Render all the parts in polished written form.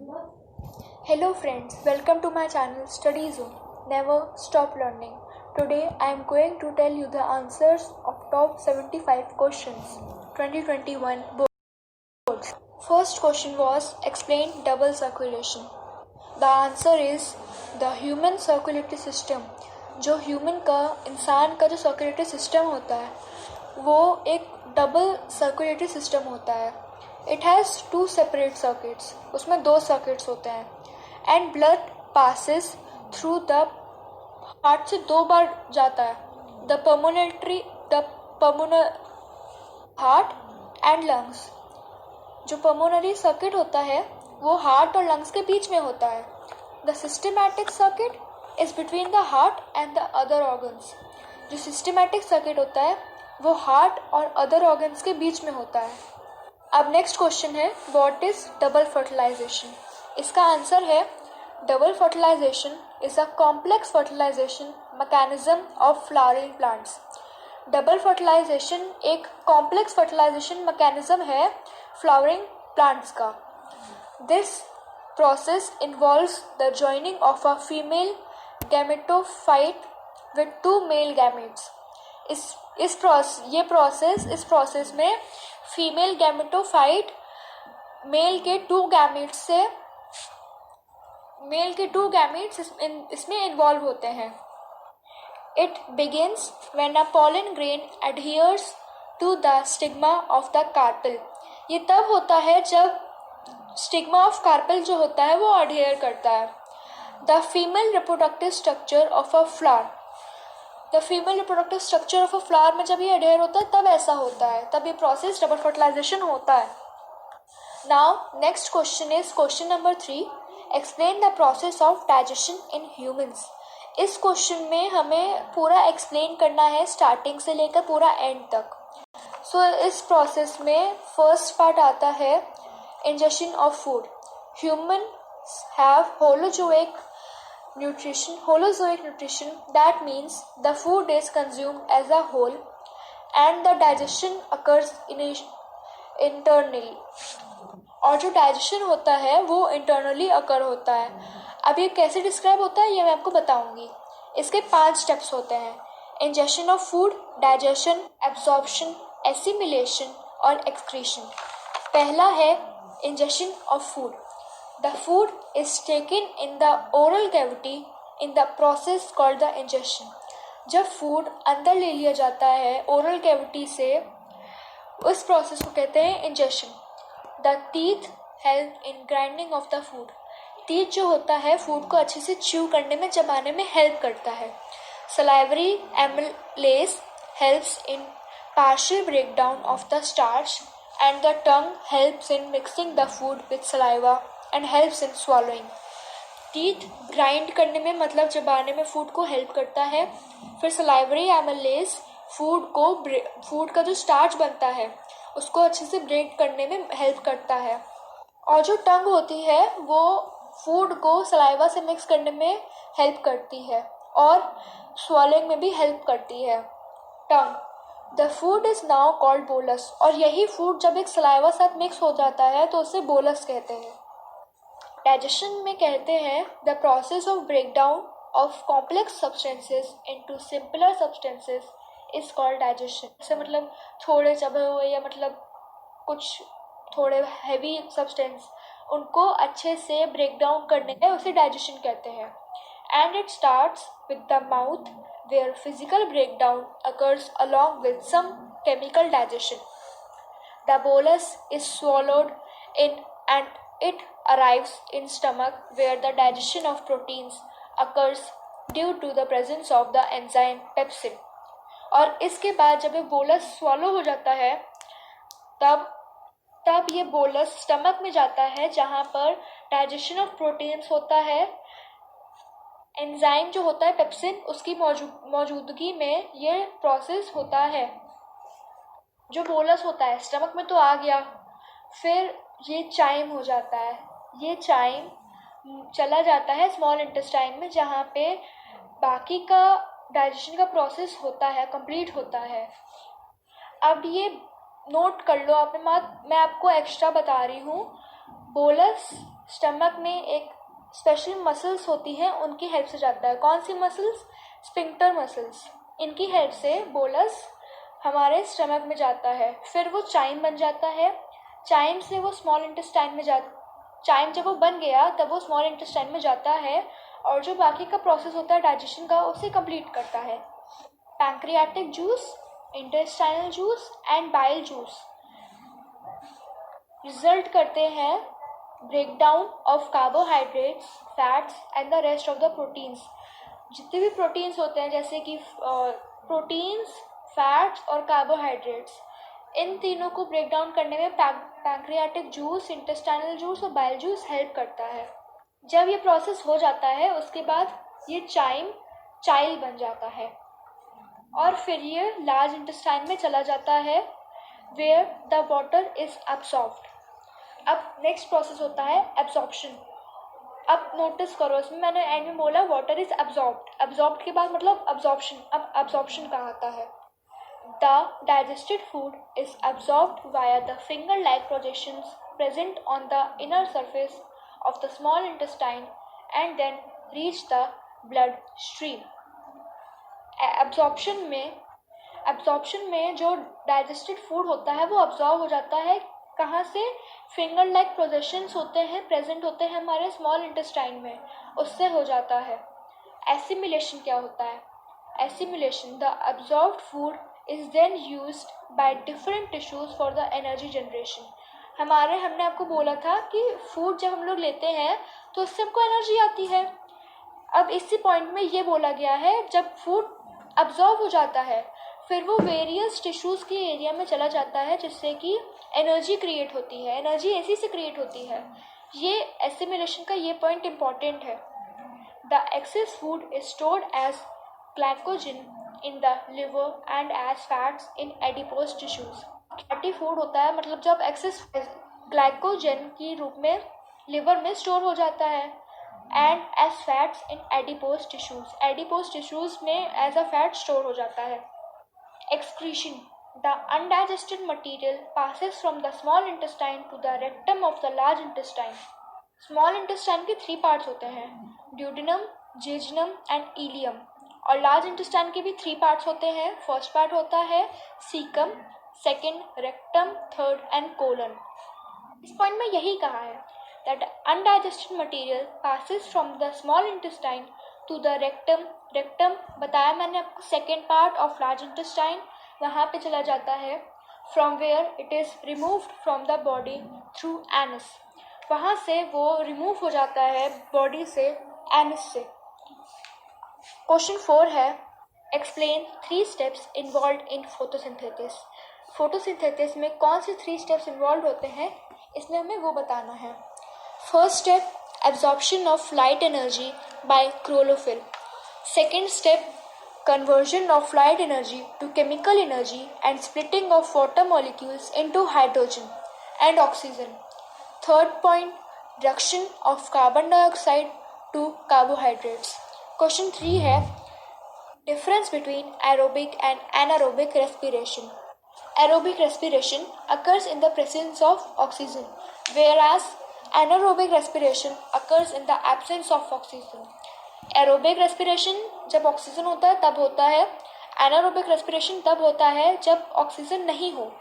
Hello friends, welcome to my channel Study Zone. Never stop learning. Today I am going to tell you the answers of top 75 questions 2021 boards. First question was explain double circulation. The answer is the human circulatory system. जो human का इंसान का जो circulatory system होता है वो एक double circulatory system होता है. It has two separate circuits. उसमें दो सर्किट्स होते हैं. And blood passes through the heart से दो बार जाता है. The pulmonary heart and lungs. जो पल्मोनरी सर्किट होता है वो हार्ट और लंग्स के बीच में होता है. The systematic circuit is between the heart and the other organs. जो सिस्टमैटिक सर्किट होता है वो हार्ट और अदर ऑर्गन्स के बीच में होता है. अब नेक्स्ट क्वेश्चन है व्हाट इज डबल फर्टिलाइजेशन. इसका आंसर है double fertilization is a complex fertilization mechanism of flowering plants. Double fertilization एक कॉम्प्लेक्स फर्टिलाइजेशन मैकेनिज्म है फ्लावरिंग प्लांट्स का. This process involves the joining of a female gametophyte with two male gametes. इस process में female gametophyte mail के two gametes इसमें involve होते हैं. It begins when a pollen grain adheres to the stigma of the carpel. ये तब होता है जब स्टिग्मा ऑफ कार्पेल जो होता है वो अडहेयर करता है. The female reproductive structure of a flower. The female reproductive structure of a flower में जब ये अडहेयर होता है तब ऐसा होता है, तब ये प्रोसेस डबल फर्टिलाइजेशन होता है. Now next question is question number 3. Explain the process of digestion in humans. इस क्वेश्चन में हमें पूरा एक्सप्लेन करना है स्टार्टिंग से लेकर पूरा एंड तक. सो इस प्रोसेस में फर्स्ट पार्ट आता है ingestion of food. Humans have holozoic nutrition. That means the food is consumed as a whole and the digestion occurs internally. और जो डाइजेशन होता है वो इंटरनली अकर होता है. अब ये कैसे डिस्क्राइब होता है ये मैं आपको बताऊंगी. इसके 5 स्टेप्स होते हैं. Injection of food, digestion, absorption, assimilation और एक्सक्रीशन. पहला है ingestion of food. The food is taken in the oral cavity in the process called the ingestion. जब फूड अंदर ले लिया जाता है ओरल कैविटी से उस प्रोसेस को कहते हैं injection. The teeth help in grinding of the food. Teeth जो होता है फूड को अच्छे से च्यू करने में, चबाने में हेल्प करता है. Salivary amylase helps in partial breakdown of the starch and the tongue helps in mixing the food with saliva and helps in swallowing. Teeth grind करने में मतलब चबाने में फूड को हेल्प करता है. फिर सलाइवरी एमिलेज फूड का जो स्टार्च बनता है उसको अच्छे से ब्रेक करने में हेल्प करता है. और जो टंग होती है वो फूड को सलाइवा से मिक्स करने में हेल्प करती है और स्वॉलिंग में भी हेल्प करती है tongue. The food is now called bolus. और यही फूड जब एक सलाइवा साथ मिक्स हो जाता है तो उसे बोलस कहते हैं. डाइजेशन में कहते हैं the process of breakdown of complex substances into simpler substances is called digestion. जैसे मतलब थोड़े चबे हुए या मतलब कुछ थोड़े हैवी सब्सटेंस उनको अच्छे से ब्रेक डाउन करने का उसे डाइजेशन कहते हैं. And it starts with the mouth where physical breakdown occurs along with some chemical digestion. The bolus is swallowed in and it arrives in stomach where the digestion of proteins occurs due to the presence of the enzyme pepsin. और इसके बाद जब ये bolus swallow हो जाता है तब ये बोलस स्टमक में जाता है जहाँ पर डाइजेशन ऑफ प्रोटीन्स होता है. एंजाइम जो होता है पेप्सिन उसकी मौजूदगी में ये प्रोसेस होता है. जो बोलस होता है स्टमक में तो आ गया, फिर ये चाइम हो जाता है. ये चाइम चला जाता है स्मॉल इंटेस्टाइन में जहाँ पे बाकी का डाइजेशन का प्रोसेस होता है, कंप्लीट होता है. अब ये नोट कर लो आपने, मैं आपको एक्स्ट्रा बता रही हूँ. बोलस स्टमक में एक स्पेशल मसल्स होती हैं, उनकी हेल्प से जाता है। कौन सी मसल्स? Sphincter muscles. इनकी हेल्प से बोलस हमारे स्टमक में जाता है। फिर वो चाइम बन जाता है। चाइम से वो स्मॉल इंटेस्टाइन में चाइम जब वो बन गया तब वो स्मॉल इंटेस्टाइन में जाता है और जो बाकी का प्रोसेस होता है डाइजेशन का उसे कंप्लीट करता है। Pancreatic juice, intestinal juice and bile juice result करते हैं breakdown of carbohydrates, fats and the rest of the proteins. जितने भी प्रोटीन्स होते हैं जैसे कि प्रोटीन्स, फैट्स और कार्बोहाइड्रेट्स, इन तीनों को ब्रेक डाउन करने में पैंक्रियाटिक जूस, इंटेस्टाइनल जूस और बाइल जूस हेल्प करता है। जब ये प्रोसेस हो जाता है उसके बाद ये चाइल बन जाता है और फिर ये लार्ज इंटेस्टाइन में चला जाता है where the water is absorbed. अब नेक्स्ट प्रोसेस होता है एब्जॉर्प्शन। अब नोटिस करो, इसमें मैंने एंड में बोला वाटर इज एब्जॉर्ब्ड। एब्जॉर्ब्ड के बाद मतलब एब्जॉर्प्शन। अब एब्जॉर्प्शन कहाँ आता है? The digested food is absorbed via the finger like projections present on the inner surface of the small intestine and then reach the blood stream. Absorption में जो digested food होता है वो अब्जॉर्ब हो जाता है। कहाँ से? फिंगर लाइक प्रोजेक्शंस होते हैं, प्रेजेंट होते हैं हमारे स्मॉल इंटेस्टाइन में, उससे हो जाता है। एसिमिलेशन क्या होता है? Assimilation, the absorbed food is then used by different tissues for the energy generation. हमने आपको बोला था कि फूड जब हम लोग लेते हैं तो उससे हमको एनर्जी आती है। अब इसी पॉइंट में ये बोला गया है जब फूड अब्जॉर्ब हो जाता है फिर वो वेरियस टिश्यूज़ के एरिया में चला जाता है जिससे कि एनर्जी क्रिएट होती है। एनर्जी इसी से क्रिएट होती है। ये एसिमिलेशन का ये पॉइंट इम्पॉर्टेंट है। The excess food is stored as glycogen in the liver and as fats in adipose tissues. Fatty food होता है मतलब जब एक्सेस ग्लाइकोजन के रूप में लिवर में स्टोर हो जाता है and as fats in adipose tissues. Adipose tissues में एज अ फैट स्टोर हो जाता है। Excretion, the undigested material passes from the small intestine to the rectum of the large intestine. Small intestine के 3 parts होते हैं, duodenum, jejunum and ileum. और large intestine के भी 3 पार्ट्स होते हैं। फर्स्ट पार्ट होता है caecum, second rectum, third and colon. इस पॉइंट में यही कहा है that undigested material passes from the small intestine to the rectum. Rectum बताया मैंने आपको, second part of large intestine, वहाँ पे चला जाता है। From where it is removed from the body through anus. वहाँ से वो रिमूव हो जाता है बॉडी से एनस से। क्वेश्चन 4 है, explain 3 steps involve in photosynthesis. Photosynthesis में कौन से 3 स्टेप्स इन्वॉल्व होते हैं इसमें हमें वो बताना है। First step, absorption of light energy by chlorophyll. Second step, conversion of light energy to chemical energy and splitting of water molecules into hydrogen and oxygen. Third point, reduction of carbon dioxide to carbohydrates. Question 3 है, difference between aerobic and anaerobic respiration. Aerobic respiration occurs in the presence of oxygen, whereas anaerobic respiration occurs in the absence of oxygen. Aerobic respiration जब oxygen होता है तब होता है, anaerobic respiration तब होता है जब ऑक्सीजन नहीं हो।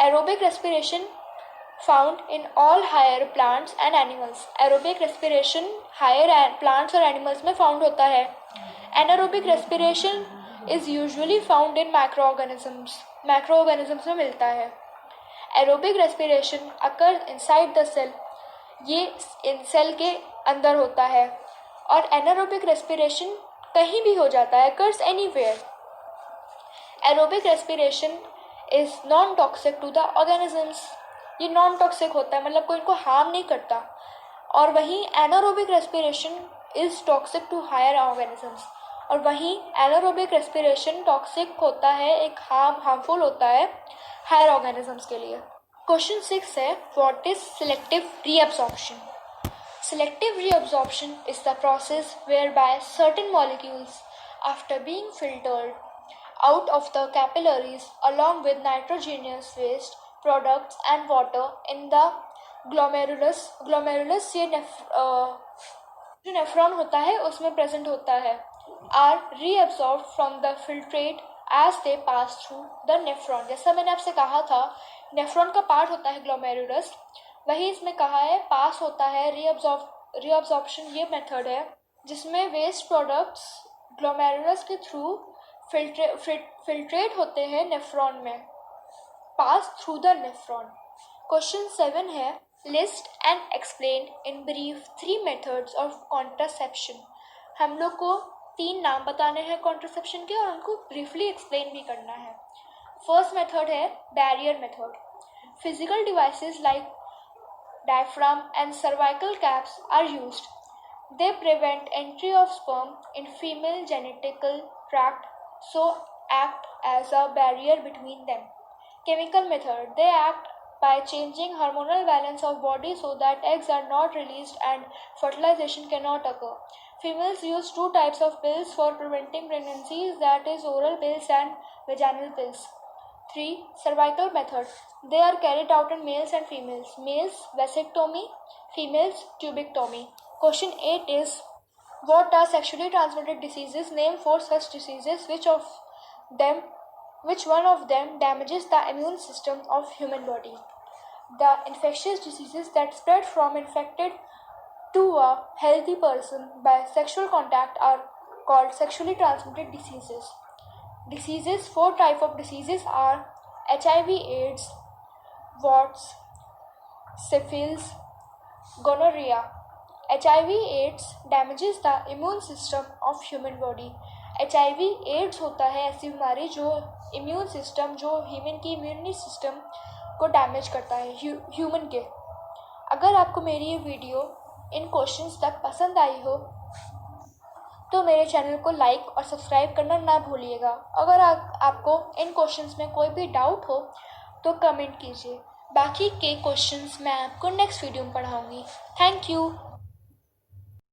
Aerobic respiration found in all higher plants and animals. Aerobic respiration higher plants और एनिमल्स में फाउंड होता है। Anaerobic respiration is usually found in micro organisms में मिलता है। Aerobic respiration occur inside the cell, ये इन सेल के अंदर होता है। और एनारोबिक रेस्पिरेशन कहीं भी हो जाता है, occurs anywhere. Aerobic respiration is non toxic to the organisms. ये नॉन टॉक्सिक होता है मतलब कोई इनको हार्म नहीं करता। और वहीं anaerobic respiration is toxic to higher organisms. और वहीं एनारोबिक रेस्पिरेशन टॉक्सिक होता है, एक हार्मफुल होता है हायर ऑर्गेनिजम्स के लिए। क्वेश्चन 6 है, what is selective reabsorption. Selective reabsorption is the process whereby certain molecules, after being filtered out of the capillaries along with nitrogenous waste products and water in the glomerulus ये जो nephron होता है उसमें present होता है, are reabsorb from the filtrate as they pass through the nephron. जैसा मैंने आपसे कहा था, नेफ्रॉन का पार्ट होता है ग्लोमेरुलस, वही इसमें कहा है पास होता है। रीअब्सॉर्प्शन ये मेथड है जिसमें वेस्ट प्रोडक्ट्स ग्लोमेरुलस के थ्रू फिल्ट्रेट होते हैं नेफ्रॉन में, पास थ्रू द नेफ्रॉन। क्वेश्चन 7 है, list and explain in brief 3 methods of contraception. हम लोग को 3 नाम बताने हैं कॉन्ट्रासेप्शन के और उनको ब्रीफली एक्सप्लेन भी करना है। फर्स्ट मेथड है barrier method. Physical devices like diaphragm and cervical caps are used. They prevent entry of sperm in female genital tract, so act as a barrier between them. Chemical method. They act by changing hormonal balance of body so that eggs are not released and fertilization cannot occur. Females use 2 types of pills for preventing pregnancies, that is oral pills and vaginal pills. 3. Cervical method. They are carried out in males and females. Males vasectomy, females tubectomy. Question 8 is, what are sexually transmitted diseases? Name 4 such diseases. Which one of them damages the immune system of human body? The infectious diseases that spread from infected to a healthy person by sexual contact are called sexually transmitted diseases. Diseases, 4 types of diseases are HIV, AIDS, warts, syphilis, gonorrhea. HIV, AIDS damages the immune system of human body. HIV, AIDS होता है ऐसी बीमारी जो immune system, जो human की immunity system को damage करता है, ह्यूमन के। अगर आपको मेरी ये वीडियो इन क्वेश्चंस तक पसंद आई हो तो मेरे चैनल को लाइक और सब्सक्राइब करना ना भूलिएगा। अगर आपको इन क्वेश्चंस में कोई भी डाउट हो तो कमेंट कीजिए। बाकी के क्वेश्चंस मैं आपको नेक्स्ट वीडियो में पढ़ाऊँगी। Thank you.